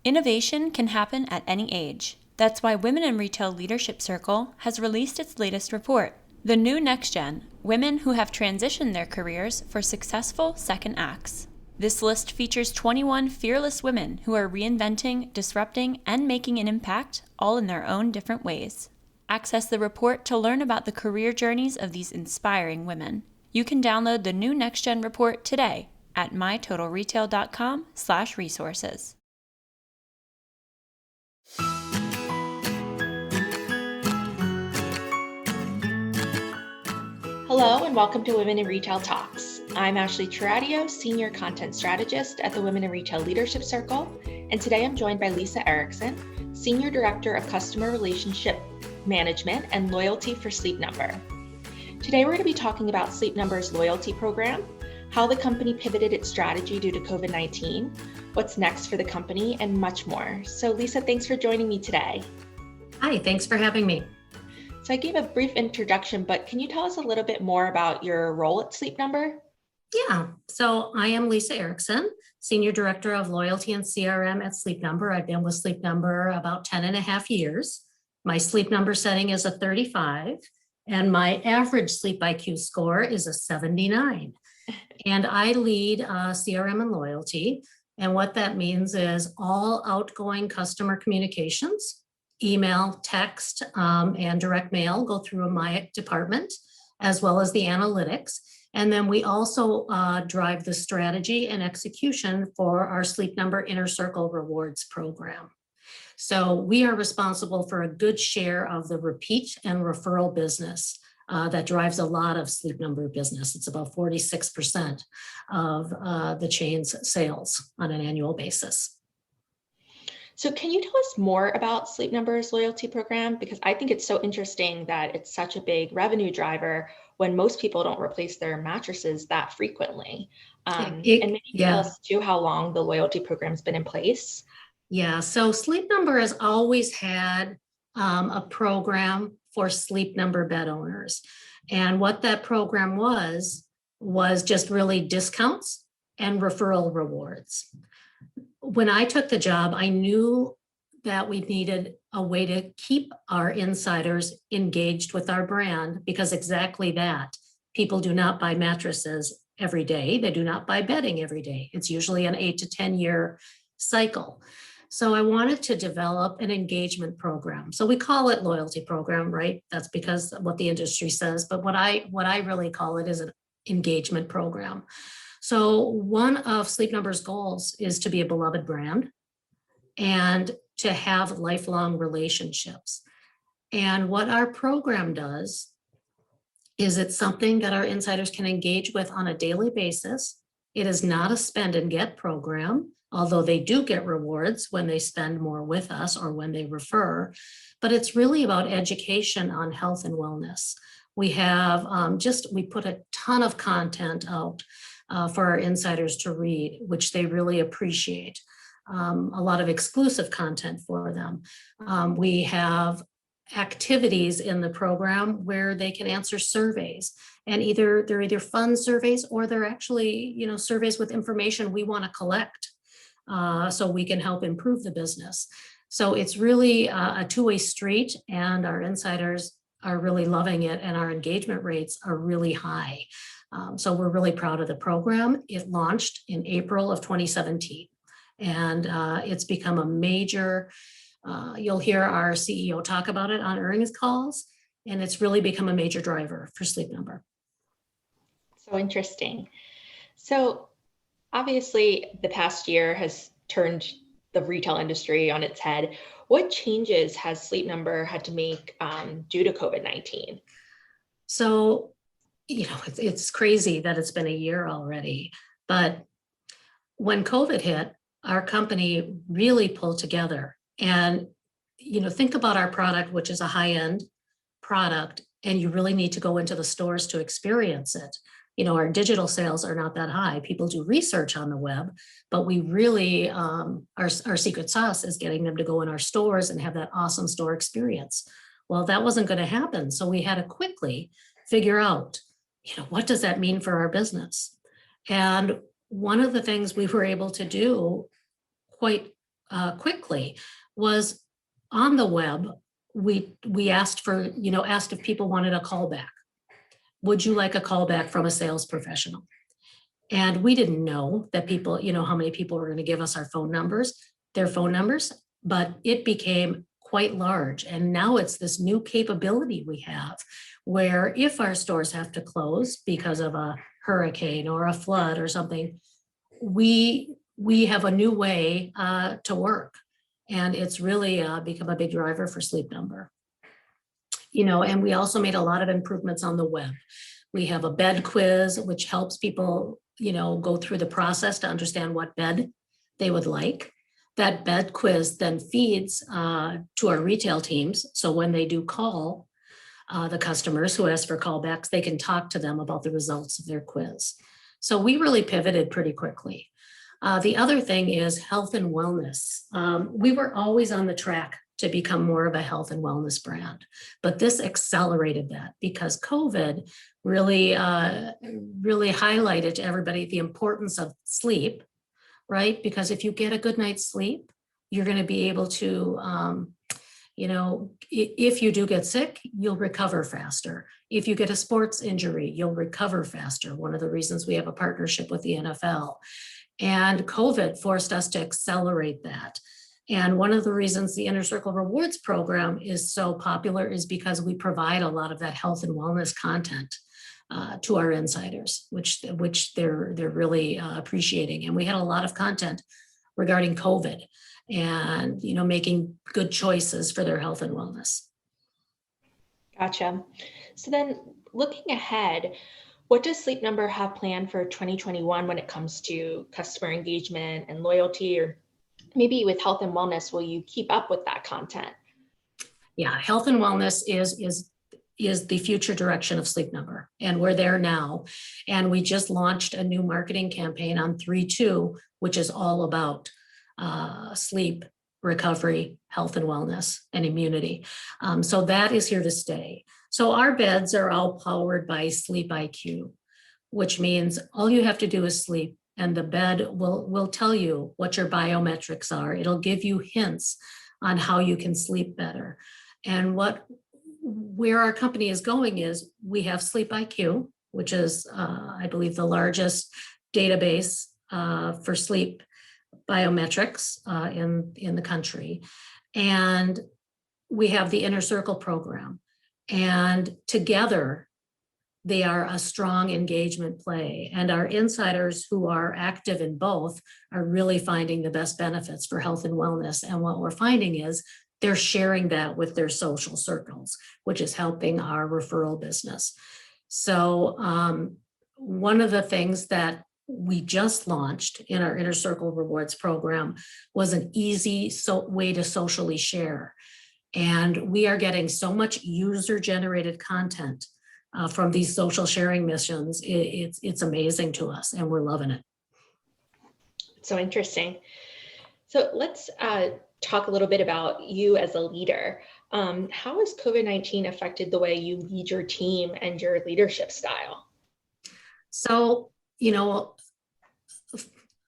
Innovation can happen at any age. That's why Women in Retail Leadership Circle has released its latest report, The New Next Gen: Women Who Have Transitioned Their Careers for Successful Second Acts. This list features 21 fearless women who are reinventing, disrupting, and making an impact, all in their own different ways. Access the report to learn about the career journeys of these inspiring women. You can download the New Next Gen report today at mytotalretail.com/resources. Hello and welcome to Women in Retail Talks. I'm Ashley Chiradio, Senior Content Strategist at the Women in Retail Leadership Circle, and today I'm joined by Lisa Erickson, Senior Director of Customer Relationship Management and Loyalty for Sleep Number. Today we're going to be talking about Sleep Number's loyalty program, how the company pivoted its strategy due to COVID-19, what's next for the company, and much more. So Lisa, thanks for joining me today. Hi, thanks for having me. So I gave a brief introduction, but can you tell us a little bit more about your role at Sleep Number? Yeah, so I am Lisa Erickson, Senior Director of Loyalty and CRM at Sleep Number. I've been with Sleep Number about 10 and a half years. My Sleep Number setting is a 35, and my average Sleep IQ score is a 79. And I lead CRM and loyalty. And what that means is all outgoing customer communications, email, text, and direct mail go through my department, as well as the analytics. And then we also drive the strategy and execution for our Sleep Number Inner Circle Rewards program. So we are responsible for a good share of the repeat and referral business that drives a lot of Sleep Number business. It's about 46% of the chain's sales on an annual basis. So can you tell us more about Sleep Number's loyalty program? Because I think it's so interesting that it's such a big revenue driver when most people don't replace their mattresses that frequently. And maybe tell us too how long the loyalty program's been in place. Yeah, so Sleep Number has always had a program for Sleep Number bed owners. And what that program was just really discounts and referral rewards. When I took the job, I knew that we needed a way to keep our insiders engaged with our brand, because exactly that, people do not buy mattresses every day. They do not buy bedding every day. It's usually an 8 to 10 year cycle. So I wanted to develop an engagement program. So we call it loyalty program, right? That's because of what the industry says. But what I really call it is an engagement program. So one of Sleep Number's goals is to be a beloved brand and to have lifelong relationships. And what our program does is it's something that our insiders can engage with on a daily basis. It is not a spend and get program, although they do get rewards when they spend more with us or when they refer, but it's really about education on health and wellness. We have we put a ton of content out for our insiders to read, which they really appreciate. A lot of exclusive content for them. We have activities in the program where they can answer surveys, and they're either fun surveys or they're actually, surveys with information we want to collect so we can help improve the business. So it's really a two-way street, and our insiders are really loving it, and our engagement rates are really high. So we're really proud of the program. It launched in April of 2017, and it's become a major, you'll hear our CEO talk about it on earnings calls, and it's really become a major driver for Sleep Number. So interesting. So obviously the past year has turned the retail industry on its head. What changes has Sleep Number had to make due to COVID-19? So, it's crazy that it's been a year already, but when COVID hit, our company really pulled together. And, think about our product, which is a high-end product, and you really need to go into the stores to experience it. Our digital sales are not that high. People do research on the web, but we really, our secret sauce is getting them to go in our stores and have that awesome store experience. Well, that wasn't going to happen. So we had to quickly figure out, what does that mean for our business? And one of the things we were able to do quite quickly was on the web. We asked asked if people wanted a callback. Would you like a callback from a sales professional? And we didn't know that people, how many people were going to give us their phone numbers, but it became quite large. And now it's this new capability we have where if our stores have to close because of a hurricane or a flood or something, we have a new way to work. And it's really become a big driver for Sleep Number. And we also made a lot of improvements on the web. We have a bed quiz, which helps people, go through the process to understand what bed they would like. That bed quiz then feeds to our retail teams. So when they do call the customers who ask for callbacks, they can talk to them about the results of their quiz. So we really pivoted pretty quickly. The other thing is health and wellness. We were always on the track to become more of a health and wellness brand, but this accelerated that because COVID really highlighted to everybody the importance of sleep, right? Because if you get a good night's sleep, you're going to be able to, if you do get sick, you'll recover faster. If you get a sports injury, you'll recover faster. One of the reasons we have a partnership with the NFL. And COVID forced us to accelerate that. And one of the reasons the Inner Circle Rewards program is so popular is because we provide a lot of that health and wellness content to our insiders, which they're really appreciating. And we had a lot of content regarding COVID and making good choices for their health and wellness. Gotcha. So then looking ahead, what does Sleep Number have planned for 2021 when it comes to customer engagement and loyalty, or maybe with health and wellness, will you keep up with that content? Yeah, health and wellness is the future direction of Sleep Number, and we're there now. And we just launched a new marketing campaign on 3/2, which is all about sleep, recovery, health and wellness, and immunity. So that is here to stay. So our beds are all powered by Sleep IQ, which means all you have to do is sleep, and the bed will tell you what your biometrics are. It'll give you hints on how you can sleep better. And where our company is going is we have Sleep IQ, which is, I believe, the largest database for sleep biometrics in the country. And we have the Inner Circle program. And together, they are a strong engagement play. And our insiders who are active in both are really finding the best benefits for health and wellness. And what we're finding is they're sharing that with their social circles, which is helping our referral business. So one of the things that we just launched in our Inner Circle Rewards program was an easy way to socially share. And we are getting so much user-generated content from these social sharing missions. It's amazing to us, and we're loving it. So interesting. So let's talk a little bit about you as a leader. How has COVID-19 affected the way you lead your team and your leadership style? So,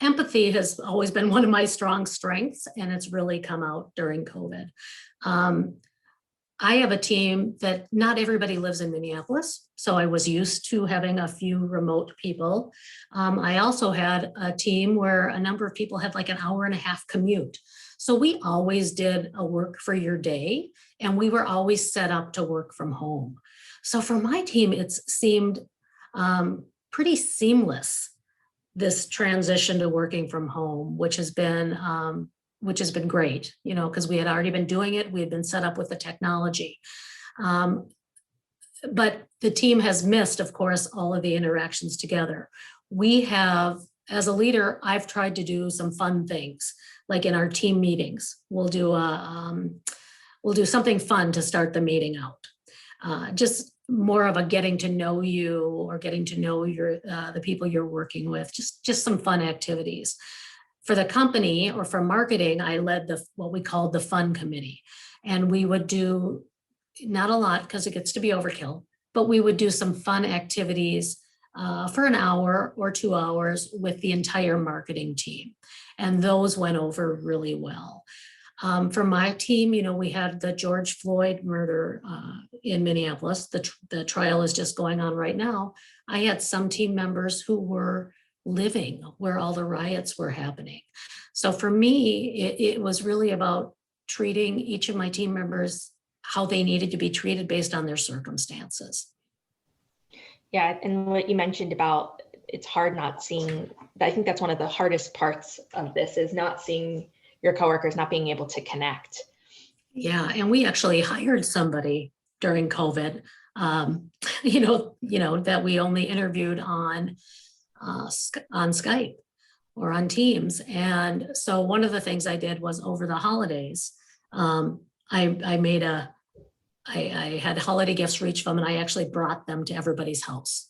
empathy has always been one of my strong strengths, and it's really come out during COVID. I have a team that not everybody lives in Minneapolis, so I was used to having a few remote people. I also had a team where a number of people had like an hour and a half commute. So we always did a work for your day, and we were always set up to work from home. So for my team, it's seemed pretty seamless, this transition to working from home, which has been great, because we had already been doing it. We had been set up with the technology. But the team has missed, of course, all of the interactions together. We have, as a leader, I've tried to do some fun things, like in our team meetings. We'll do something fun to start the meeting out. Just more of a getting to know you or getting to know the people you're working with, just some fun activities. For the company or for marketing, I led what we called the fun committee. And we would do, not a lot because it gets to be overkill, but we would do some fun activities for an hour or 2 hours with the entire marketing team. And those went over really well. For my team, we had the George Floyd murder in Minneapolis. The trial is just going on right now. I had some team members who were living where all the riots were happening. So for me, it was really about treating each of my team members how they needed to be treated based on their circumstances. Yeah, and what you mentioned about it's hard not seeing, I think that's one of the hardest parts of this is not seeing your coworkers, not being able to connect. Yeah, and we actually hired somebody during COVID, that we only interviewed on Skype or on Teams. And so one of the things I did was over the holidays, I had holiday gifts for each of them, and I actually brought them to everybody's house.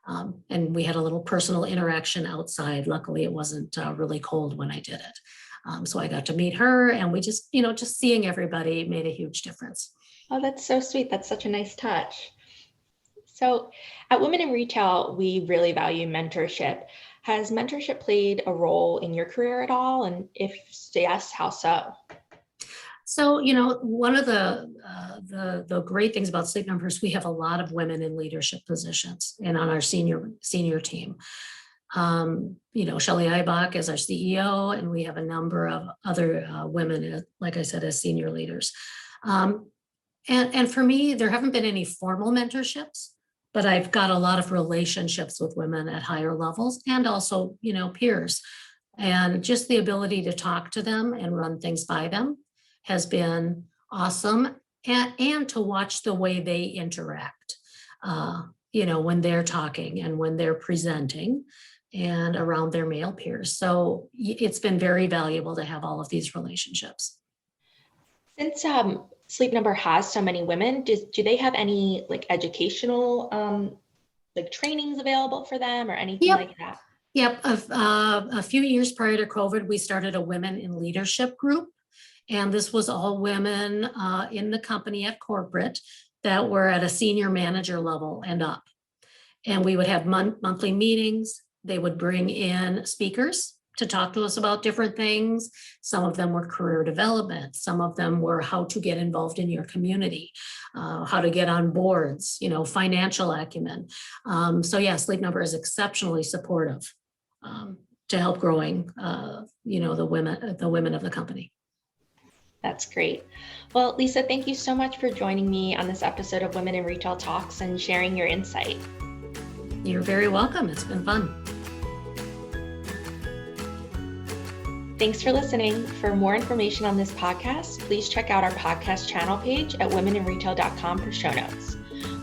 And we had a little personal interaction outside. Luckily, it wasn't really cold when I did it. So I got to meet her, and we just seeing everybody made a huge difference. Oh, that's so sweet. That's such a nice touch. So at Women in Retail, we really value mentorship. Has mentorship played a role in your career at all? And if yes, how so? So, one of the great things about Sleep Number is we have a lot of women in leadership positions and on our senior team. Shelley Eibach is our CEO, and we have a number of other women, like I said, as senior leaders. And for me, there haven't been any formal mentorships, but I've got a lot of relationships with women at higher levels and also, peers. And just the ability to talk to them and run things by them has been awesome. And to watch the way they interact, when they're talking and when they're presenting and around their male peers. So it's been very valuable to have all of these relationships. Since Sleep Number has so many women, do they have any educational trainings available for them or anything like that? Yep. A few years prior to COVID, we started a Women in Leadership group. And this was all women in the company at corporate that were at a senior manager level and up. And we would have monthly meetings. They would bring in speakers to talk to us about different things. Some of them were career development. Some of them were how to get involved in your community, how to get on boards, financial acumen. Sleep Number is exceptionally supportive to help growing, the women of the company. That's great. Well, Lisa, thank you so much for joining me on this episode of Women in Retail Talks and sharing your insight. You're very welcome. It's been fun. Thanks for listening. For more information on this podcast, please check out our podcast channel page at womeninretail.com for show notes.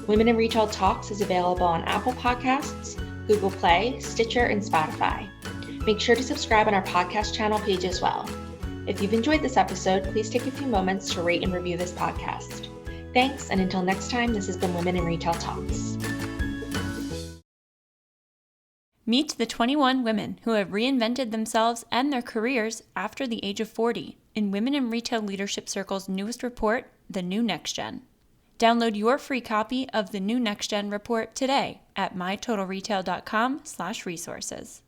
Women in Retail Talks is available on Apple Podcasts, Google Play, Stitcher, and Spotify. Make sure to subscribe on our podcast channel page as well. If you've enjoyed this episode, please take a few moments to rate and review this podcast. Thanks, and until next time, this has been Women in Retail Talks. Meet the 21 women who have reinvented themselves and their careers after the age of 40 in Women in Retail Leadership Circle's newest report, The New Next Gen. Download your free copy of the New Next Gen report today at mytotalretail.com/resources.